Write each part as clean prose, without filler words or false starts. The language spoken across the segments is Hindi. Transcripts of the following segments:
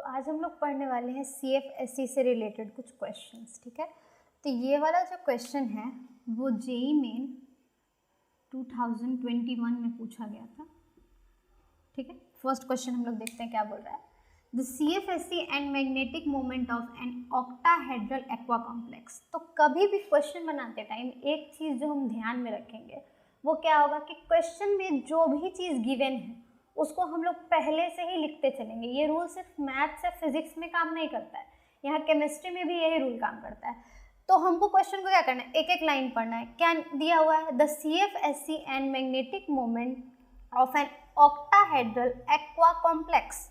आज हम लोग पढ़ने वाले हैं CFSE से रिलेटेड कुछ क्वेश्चंस, ठीक है। तो ये वाला जो क्वेश्चन है वो जेईई मेन 2021 में पूछा गया था, ठीक है। फर्स्ट क्वेश्चन हम लोग देखते हैं क्या बोल रहा है। The CFSE and magnetic moment of an octahedral aqua complex. तो कभी भी क्वेश्चन बनाते टाइम एक चीज़ जो हम ध्यान में रखेंगे वो क्या होगा कि क्वेश्चन में जो भी चीज़ गिवन है उसको हम लोग पहले से ही लिखते चलेंगे। ये रूल सिर्फ मैथ्स या फिजिक्स में काम नहीं करता है, यहाँ केमिस्ट्री में भी यही रूल काम करता है। तो हमको क्वेश्चन को क्या करना है, एक एक लाइन पढ़ना है। क्या दिया हुआ है, the CFSE and magnetic moment of an octahedral aqua complex.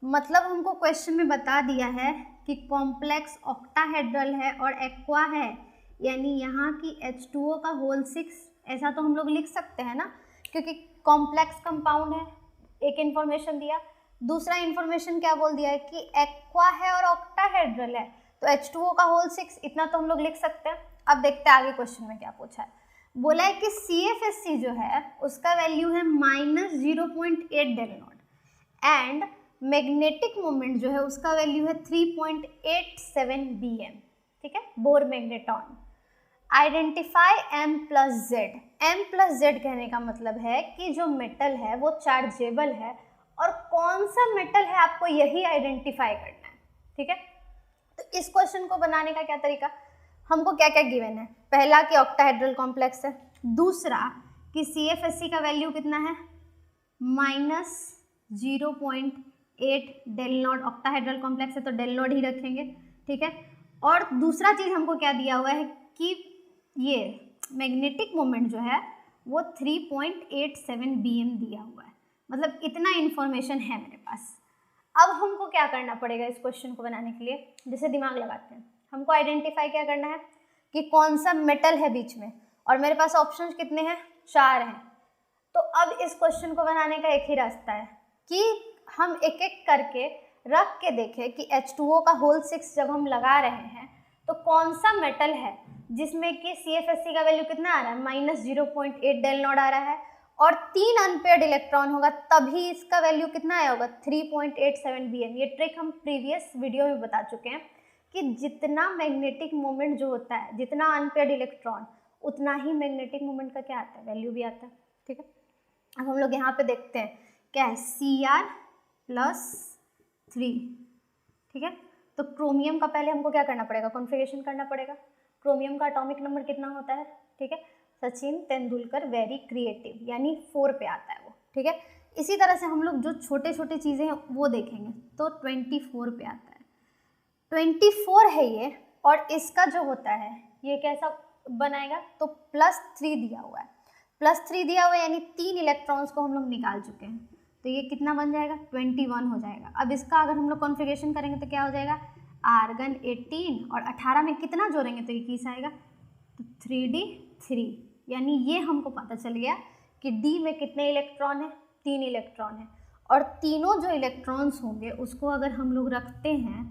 मतलब हमको क्वेश्चन में बता दिया है कि कॉम्प्लेक्स ऑक्टाहेड्रल है और एक्वा है, यानी यहाँ की H2O का होल 6, ऐसा तो हम लोग लिख सकते हैं ना, क्योंकि कॉम्प्लेक्स कंपाउंड है। एक इन्फॉर्मेशन दिया, दूसरा इन्फॉर्मेशन क्या बोल दिया है कि एक्वा है और ऑक्टाहेड्रल है, तो H2O का होल 6, इतना तो हम लोग लिख सकते हैं। अब देखते हैं आगे क्वेश्चन में क्या पूछा है। बोला है कि CFSE जो है उसका वैल्यू है -0.8 del naught and magnetic moment जो है उसका वैल्यू है 3.87 BM, ठीक है, bore magneton. Identify M+Z। M+Z कहने का मतलब है कि जो मेटल है वो चार्जेबल है और कौन सा मेटल है आपको यही आइडेंटिफाई करना है, ठीक है। तो इस क्वेश्चन को बनाने का क्या तरीका, हमको क्या क्या गिवन है। पहला कि ऑक्टाहेड्रल कॉम्प्लेक्स है, दूसरा कि CFSE का वैल्यू कितना है -0.8 डेल नॉट, ऑक्टाहेड्रल कॉम्प्लेक्स है तो डेल नॉट ही रखेंगे, ठीक है। और दूसरा चीज़ हमको क्या दिया हुआ है कि ये मैग्नेटिक मोमेंट जो है वो 3.87 BM दिया हुआ है। मतलब इतना इन्फॉर्मेशन है मेरे पास। अब हमको क्या करना पड़ेगा इस क्वेश्चन को बनाने के लिए, जैसे दिमाग लगाते हैं, हमको आइडेंटिफाई क्या करना है कि कौन सा मेटल है बीच में, और मेरे पास ऑप्शंस कितने हैं, 4 हैं। तो अब इस क्वेश्चन को बनाने का एक ही रास्ता है कि हम एक एक करके रख के देखें कि H2O का होल 6 जब हम लगा रहे हैं तो कौन सा मेटल है जिसमें कि CFSE का वैल्यू कितना आ रहा है, -0.8 डेल नॉट आ रहा है, और 3 अनपेयर्ड इलेक्ट्रॉन होगा तभी इसका वैल्यू कितना आया होगा, 3.87 BM। ये ट्रिक हम प्रीवियस वीडियो में बता चुके हैं कि जितना मैग्नेटिक मोमेंट जो होता है, जितना अनपेयर्ड इलेक्ट्रॉन, उतना ही मैग्नेटिक मोमेंट का क्या आता है, वैल्यू भी आता है, ठीक है। अब हम लोग यहाँ पे देखते हैं क्या है, Cr+3, ठीक है। तो क्रोमियम का पहले हमको क्या करना पड़ेगा, कॉन्फ़िगरेशन करना पड़ेगा। क्रोमियम का एटॉमिक नंबर कितना होता है, ठीक है, सचिन तेंदुलकर वेरी क्रिएटिव, यानी 4 पे आता है वो, ठीक है। इसी तरह से हम लोग जो छोटे छोटे चीज़ें हैं वो देखेंगे तो 24 पे आता है, 24 है ये। और इसका जो होता है ये कैसा बनाएगा, तो +3 दिया हुआ है, +3 दिया हुआ है, यानी 3 इलेक्ट्रॉन्स को हम लोग निकाल चुके हैं, तो ये कितना बन जाएगा, 21 हो जाएगा। अब इसका अगर हम लोग कॉन्फ़िगरेशन करेंगे तो क्या हो जाएगा, आर्गन 18 और 18 में कितना जोड़ेंगे तो 21 आएगा, तो 3D3, यानी ये हमको पता चल गया कि D में कितने इलेक्ट्रॉन है, 3 इलेक्ट्रॉन है। और तीनों जो इलेक्ट्रॉन्स होंगे उसको अगर हम लोग रखते हैं,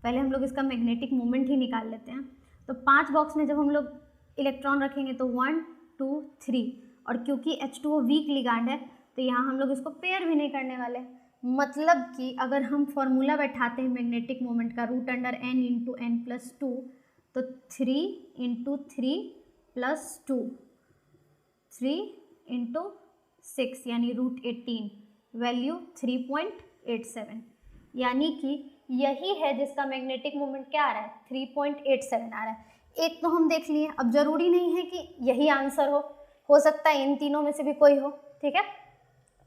पहले हम लोग इसका मैग्नेटिक मोमेंट ही निकाल लेते हैं, तो 5 बॉक्स में जब हम लोग इलेक्ट्रॉन रखेंगे तो 1 2 3, और क्योंकि H2O वीक लिगांड है तो यहाँ हम लोग इसको पेयर भी नहीं करने वाले। मतलब कि अगर हम फॉर्मूला बैठाते हैं मैग्नेटिक मोमेंट का, √n × n+2, तो 3 × 3+2, 3 × 6 यानी √18, वैल्यू 3.87, यानी कि यही है जिसका मैग्नेटिक मोमेंट क्या आ रहा है, 3.87 आ रहा है। एक तो हम देख लिए, अब जरूरी नहीं है कि यही आंसर हो सकता है इन तीनों में से भी कोई हो, ठीक है।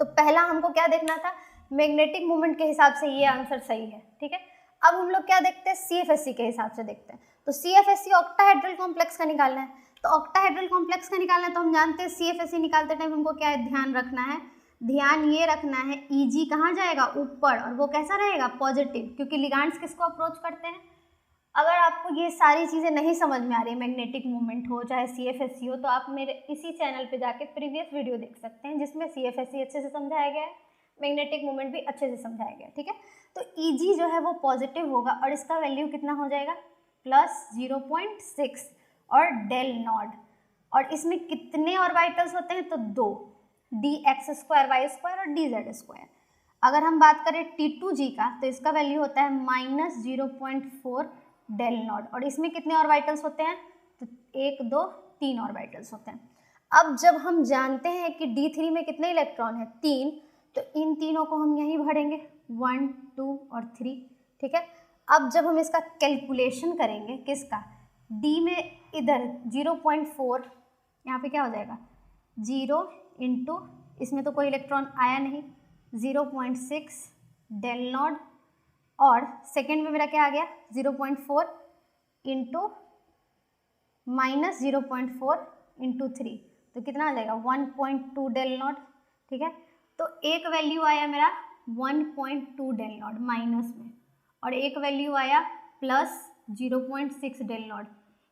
तो पहला हमको क्या देखना था, मैग्नेटिक मोमेंट के हिसाब से ये आंसर सही है, ठीक है। अब हम लोग क्या देखते हैं, CFSE के हिसाब से देखते हैं। तो CFSE ऑक्टाहेड्रल कॉम्प्लेक्स का निकालना है, तो ऑक्टाहेड्रल कॉम्प्लेक्स का निकालना है तो हम जानते हैं CFSE निकालते टाइम हमको क्या ध्यान रखना है, ध्यान ये रखना है Eg कहाँ जाएगा, ऊपर, और वो कैसा रहेगा, पॉजिटिव, क्योंकि लिगांड्स किसको अप्रोच करते हैं। अगर आपको ये सारी चीज़ें नहीं समझ में आ रही, मैग्नेटिक मूवमेंट हो चाहे CFSE हो, तो आप मेरे इसी चैनल पे जाके प्रीवियस वीडियो देख सकते हैं जिसमें CFSE अच्छे से समझाया गया है, मैग्नेटिक मूवमेंट भी अच्छे से समझाया गया है, ठीक है। तो Eg जो है वो पॉजिटिव होगा और इसका वैल्यू कितना हो जाएगा, +0.6 और डेल नॉट। और इसमें कितने ऑर्बिटल्स होते हैं, तो 2, dx² y² और dz²। अगर हम बात करें T2G का तो इसका वैल्यू होता है -0.4 डेल नॉट, और इसमें कितने ऑर्बिटल्स होते हैं, तो 1 2 3 ऑर्बिटल्स होते हैं। अब जब हम जानते हैं कि D3 में कितने इलेक्ट्रॉन हैं, 3, तो इन तीनों को हम यहीं भरेंगे 1 2 और 3, ठीक है। अब जब हम इसका कैलकुलेशन करेंगे किसका, D में इधर 0.4, यहाँ पे क्या हो जाएगा 0 इंटू, इसमें तो कोई इलेक्ट्रॉन आया नहीं, 0.6 डेल नॉट, और सेकेंड में मेरा क्या आ गया 0.4 इंटू -0.4 इंटू 3, तो कितना आ जाएगा 1.2 डेल नॉट, ठीक है। तो एक वैल्यू आया मेरा 1.2 डेल नॉट माइनस में, और एक वैल्यू आया प्लस 0.6 डेल नॉट।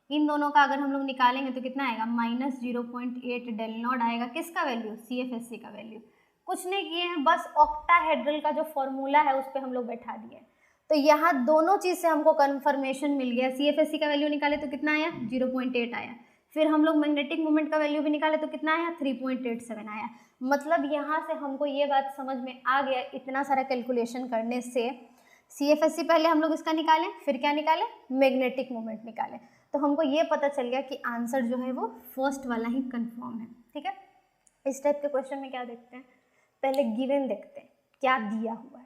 इन दोनों का अगर हम लोग निकालेंगे तो कितना आएगा -0.8 डेल नॉट आएगा। किसका वैल्यू, CFSC का वैल्यू। कुछ नहीं किए हैं, बस ऑक्टाहेड्रल का जो फॉर्मूला है उस पर हम लोग बैठा दिए। तो यहाँ दोनों चीज़ से हमको कन्फर्मेशन मिल गया। CFSC का वैल्यू निकाले तो कितना आया 0.8 आया, फिर हम लोग मैग्नेटिक मोमेंट का वैल्यू भी निकाले तो कितना आया 3.87 आया। मतलब यहाँ से हमको ये बात समझ में आ गया, इतना सारा कैलकुलेशन करने से CFSC पहले हम लोग इसका निकालें, फिर क्या निकालें, मैग्नेटिक मोमेंट निकालें, तो हमको ये पता चल गया कि आंसर जो है वो फर्स्ट वाला ही कंफर्म है, ठीक है। इस टाइप के क्वेश्चन में क्या देखते हैं, पहले गिवन देखते हैं क्या दिया हुआ है,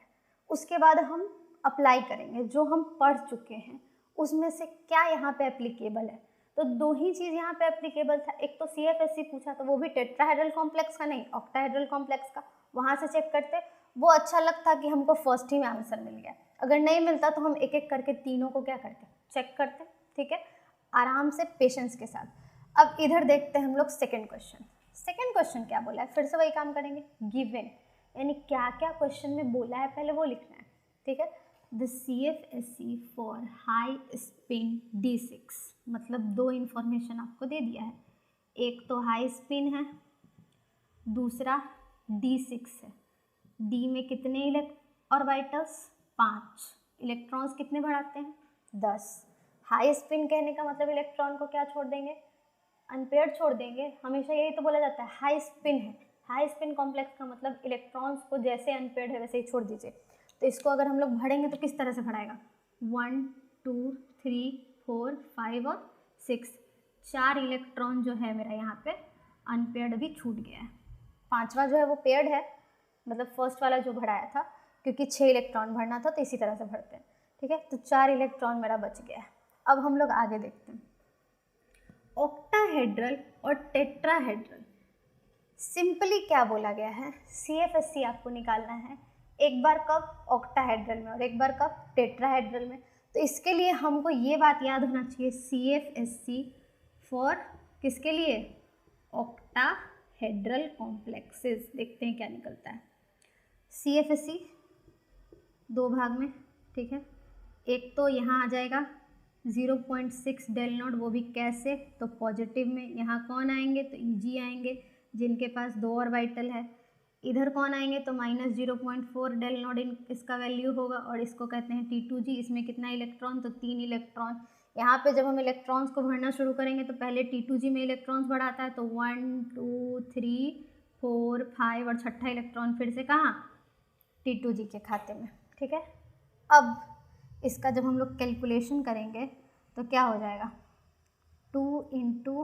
उसके बाद हम अप्लाई करेंगे जो हम पढ़ चुके हैं उसमें से क्या यहाँ पे एप्लीकेबल है। तो दो ही चीज़ यहाँ पे एप्लीकेबल था, एक तो CFSC पूछा तो वो भी टेट्राहेड्रल कॉम्प्लेक्स का, नहीं ऑक्टाहेड्रल कॉम्प्लेक्स का, वहाँ से चेक करते, वो अच्छा लगता कि हमको फर्स्ट ही में आंसर मिल गया। अगर नहीं मिलता तो हम एक एक करके तीनों को क्या करते, चेक करते, ठीक है, आराम से पेशेंस के साथ। अब इधर देखते हैं हम लोग सेकेंड क्वेश्चन। सेकेंड क्वेश्चन क्या बोला है, फिर से वही काम करेंगे, गिवन यानी क्या क्या क्वेश्चन में बोला है पहले वो लिखना है, ठीक है। The CFSC for high spin D6, मतलब दो इन्फॉर्मेशन आपको दे दिया है, एक तो हाई स्पिन है, दूसरा D6 है। D में कितने ऑर्बिटल्स, 5, इलेक्ट्रॉन्स कितने बढ़ाते हैं 10। हाई स्पिन कहने का मतलब इलेक्ट्रॉन को क्या छोड़ देंगे, अनपेयर्ड छोड़ देंगे, हमेशा यही तो बोला जाता है हाई स्पिन है। हाई स्पिन कॉम्प्लेक्स का मतलब इलेक्ट्रॉन्स को जैसे अनपेयर्ड है वैसे ही छोड़ दीजिए। तो इसको अगर हम लोग भरेंगे तो किस तरह से भराएगा, 1 2 3 4 5 और 6, 4 इलेक्ट्रॉन जो है मेरा यहाँ पे अनपेयर्ड भी छूट गया है, 5वां जो है वो पेयर्ड है, मतलब फर्स्ट वाला जो भराया था, क्योंकि 6 इलेक्ट्रॉन भरना था तो इसी तरह से भरते हैं, ठीक है। तो 4 इलेक्ट्रॉन मेरा बच गया है। अब हम लोग आगे देखते हैं, ऑक्टाहेड्रल और टेट्राहेड्रल। सिंपली क्या बोला गया है, CFSC आपको निकालना है, एक बार कब ऑक्टाहेड्रल में और एक बार कब टेट्राहेड्रल में। तो इसके लिए हमको ये बात याद होना चाहिए, CFSC फॉर किसके लिए, ऑक्टाहेड्रल कॉम्प्लेक्सेस। देखते हैं क्या निकलता है। CFSC दो भाग में, ठीक है, एक तो यहाँ आ जाएगा 0.6 डेल नॉट, वो भी कैसे, तो पॉजिटिव में यहाँ कौन आएंगे, तो Eg आएंगे जिनके पास 2 ऑर्बिटल है। इधर कौन आएंगे, तो -0.4 डेल नॉट इसका वैल्यू होगा, और इसको कहते हैं T2G। इसमें कितना इलेक्ट्रॉन, तो 3 इलेक्ट्रॉन। यहाँ पे जब हम इलेक्ट्रॉन्स को भरना शुरू करेंगे तो पहले T2G में इलेक्ट्रॉन्स बढ़ाता है, तो 1 2 3 4 5 और छठा इलेक्ट्रॉन फिर से कहाँ, T2G के खाते में, ठीक है। अब इसका जब हम लोग कैलकुलेशन करेंगे तो क्या हो जाएगा, 2 इंटू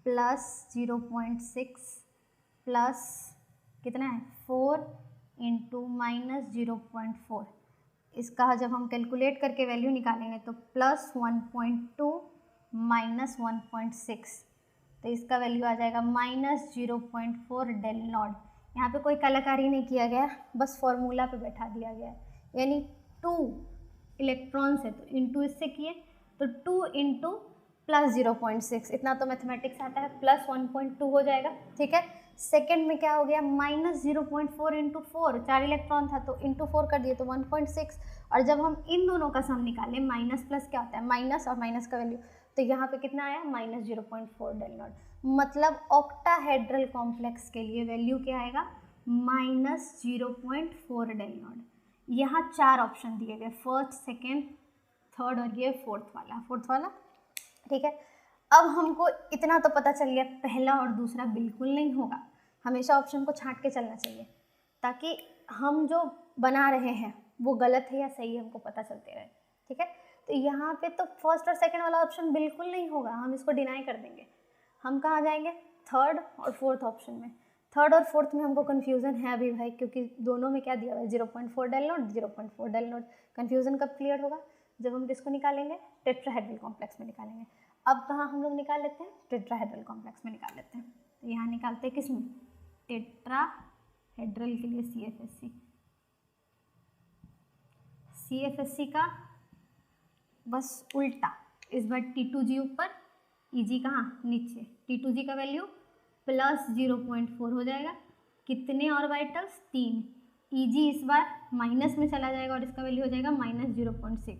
प्लस 0.6 प्लस कितना है 4 इंटू -0.4, इसका जब हम कैलकुलेट करके वैल्यू निकालेंगे तो +1.2 -1.6, तो इसका वैल्यू आ जाएगा -0.4 डेल नॉट। यहाँ पे कोई कलाकारी नहीं किया गया, बस फॉर्मूला पे बैठा दिया गया, यानी 2 इलेक्ट्रॉन्स है तो इंटू इससे किए, तो 2 इंटू प्लस 0.6, इतना तो मैथमेटिक्स आता है, प्लस 1.2 हो जाएगा, ठीक है। सेकंड में क्या हो गया, -0.4 इंटू 4, 4 इलेक्ट्रॉन था तो इंटू 4 कर दिए तो 1.6, और जब हम इन दोनों का सम निकालें, माइनस प्लस क्या होता है, माइनस और माइनस का वैल्यू, तो यहाँ पे कितना आया -0.4 डेल नॉट। मतलब ऑक्टाहेड्रल कॉम्प्लेक्स के लिए वैल्यू क्या आएगा, -0.4 डेल नॉट। यहाँ 4 ऑप्शन दिए गए, फर्स्ट सेकेंड थर्ड और ये फोर्थ वाला, ठीक है। अब हमको इतना तो पता चल गया, पहला और दूसरा बिल्कुल नहीं होगा, हमेशा ऑप्शन को छांट के चलना चाहिए ताकि हम जो बना रहे हैं वो गलत है या सही है हमको पता चलते रहे, ठीक है। तो यहाँ पे तो फर्स्ट और सेकंड वाला ऑप्शन बिल्कुल नहीं होगा, हम इसको डिनाई कर देंगे। हम कहाँ जाएंगे, थर्ड और फोर्थ ऑप्शन में। थर्ड और फोर्थ में हमको कन्फ्यूज़न है अभी भाई, क्योंकि दोनों में क्या दिया हुआ है 0.4 del naught 0.4 del naught. Confusion कब क्लियर होगा, जब हम किसको निकालेंगे, टेट्राहेड्रल कॉम्प्लेक्स में निकालेंगे। अब कहाँ हम लोग निकाल लेते हैं, टेट्राहेड्रल कॉम्प्लेक्स में निकाल लेते हैं। तो यहाँ निकालते हैं किस में, टेट्राहेड्रल के लिए CFSC का बस उल्टा, इस बार T2G ऊपर EG कहाँ नीचे। T2G का वैल्यू प्लस 0.4 हो जाएगा, कितने ऑर्बिटल्स 3। EG इस बार माइनस में चला जाएगा और इसका वैल्यू हो जाएगा -0.6।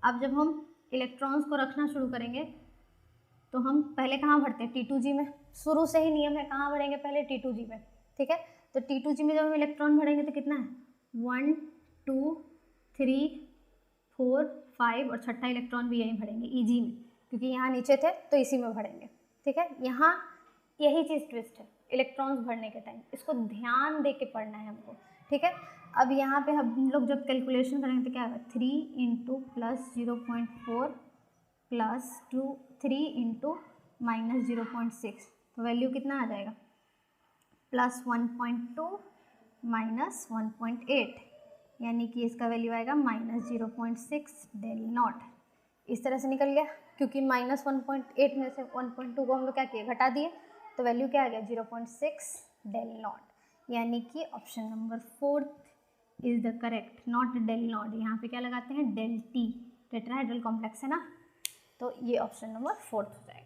अब जब हम इलेक्ट्रॉन्स को रखना शुरू करेंगे तो हम पहले कहाँ भरते हैं, T2G में। शुरू से ही नियम है कहाँ भरेंगे, पहले T2G में, ठीक है। तो T2G में जब हम इलेक्ट्रॉन भरेंगे तो कितना है 1 2 3 4 5 और छठा इलेक्ट्रॉन भी यहीं भरेंगे EG में, क्योंकि यहाँ नीचे थे तो इसी में भरेंगे, ठीक है। यहाँ यही चीज़ ट्विस्ट है इलेक्ट्रॉन्स भरने के टाइम, इसको ध्यान दे के पढ़ना है हमको, ठीक है। अब यहाँ पे हम लोग जब कैलकुलेशन करेंगे तो क्या होगा, 3 into plus 0.4 plus 3 into minus 0.6, तो वैल्यू कितना आ जाएगा प्लस 1.2 माइनस 1.8, यानी कि इसका वैल्यू आएगा -0.6 डेल नॉट। इस तरह से निकल गया, क्योंकि -1.8 में से 1.2 को हम लोग क्या किए, घटा दिए, तो वैल्यू क्या आ गया 0.6 डेल नॉट, यानी कि option number 4 is the correct, not del naught. यहाँ पे क्या लगाते हैं, डेल T, टेट्राहेड्रल कॉम्प्लेक्स है ना, तो ये ऑप्शन नंबर 4 हो जाएगा।